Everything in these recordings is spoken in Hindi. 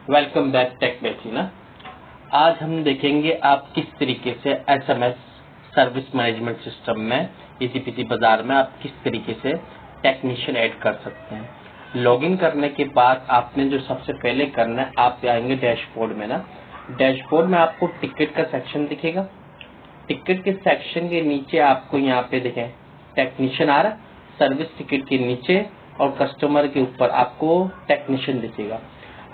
वेलकम बैक टेक बेसी ना। आज हम देखेंगे आप किस तरीके से एसएमएस सर्विस मैनेजमेंट सिस्टम में EzpBazar में आप किस तरीके से टेक्नीशियन ऐड कर सकते हैं। लॉगिन करने के बाद आपने जो सबसे पहले करना है, आप आएंगे डैशबोर्ड में ना। डैशबोर्ड में आपको टिकट का सेक्शन दिखेगा। टिकट के सेक्शन के नीचे आपको यहाँ पे देखें टेक्नीशियन आ रहा है। सर्विस टिकट के नीचे और कस्टमर के ऊपर आपको टेक्नीशियन दिखेगा।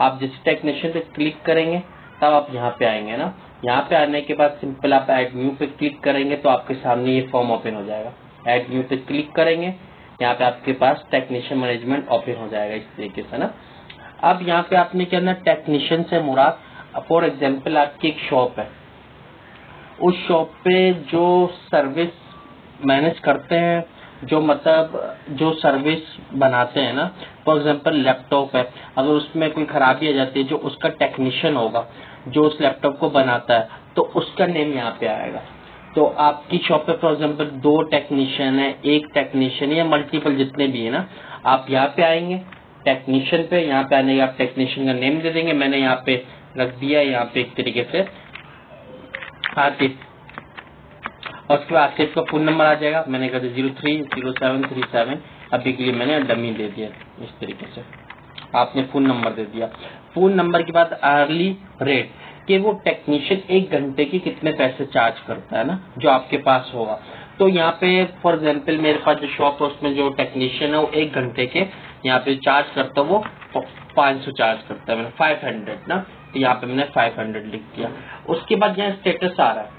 आप जिस टेक्नीशियन पे क्लिक करेंगे तब आप यहाँ पे आएंगे ना। यहाँ पे आने के बाद सिंपल आप ऐड न्यू पे क्लिक करेंगे तो आपके सामने ये फॉर्म ओपन हो जाएगा। ऐड न्यू पे क्लिक करेंगे, यहाँ पे आपके पास टेक्नीशियन मैनेजमेंट ओपन हो जाएगा इस तरीके से ना। अब यहाँ पे आपने क्या करना, टेक्नीशियन से मुराद फॉर एग्जाम्पल आपकी एक शॉप है, उस शॉप पे जो सर्विस मैनेज करते हैं, जो मतलब जो सर्विस बनाते हैं ना, फॉर एग्जांपल लैपटॉप है, अगर उसमें कोई खराबी आ जाती है, जो उसका टेक्नीशियन होगा जो उस लैपटॉप को बनाता है तो उसका नेम यहाँ पे आएगा। तो आपकी शॉप पे फॉर एग्जांपल 2 टेक्नीशियन है, एक टेक्नीशियन या मल्टीपल जितने भी है ना, आप यहाँ पे आएंगे टेक्नीशियन पे। यहाँ पे आने के आप टेक्नीशियन का नेम दे देंगे। मैंने यहाँ पे रख दिया यहाँ पे एक तरीके से आतिफ, और उसके बाद आसिफ का फोन नंबर आ जाएगा। मैंने कहा 030737। अभी के लिए मैंने डमी दे दिया इस तरीके से, आपने फोन नंबर दे दिया। फोन नंबर के बाद अर्ली रेट कि वो टेक्नीशियन 1 घंटे की कितने पैसे चार्ज करता है ना, जो आपके पास होगा। तो यहाँ पे फॉर एग्जाम्पल मेरे पास जो शॉप है उसमें जो टेक्नीशियन है वो 1 घंटे के यहाँ पे चार्ज करता है, वो 500 चार्ज करता है। मैंने 500 ना, तो यहाँ पे मैंने 500 लिख दिया। उसके बाद यहाँ स्टेटस आ रहा है,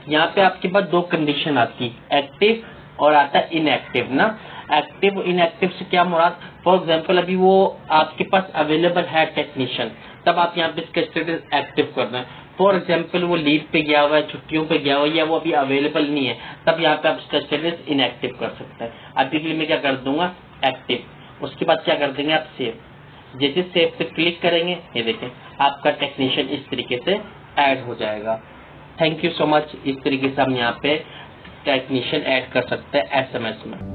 यहाँ पे आपके पास 2 कंडीशन आती है, एक्टिव और आता है इनएक्टिव ना। एक्टिव इनएक्टिव से क्या मुराद, फॉर एग्जांपल अभी वो आपके पास अवेलेबल है टेक्नीशियन, तब आप यहाँ पे इसका स्टेटस एक्टिव कर दें। फॉर एग्जांपल वो लीव पे गया हुआ है, छुट्टियों पे गया हुआ है, या वो अभी अवेलेबल नहीं है, तब यहाँ पे आप इसका स्टेटस इनएक्टिव कर सकते हैं। अभी के लिए मैं क्या कर दूंगा, एक्टिव। उसके बाद क्या कर देंगे आप, सेव। जैसे सेव पे क्लिक करेंगे, ये देखें आपका टेक्नीशियन इस तरीके से ऐड हो जाएगा। Thank you so much. इस तरीके से हम यहाँ पे टेक्नीशियन ऐड कर सकते हैं एसएमएस में।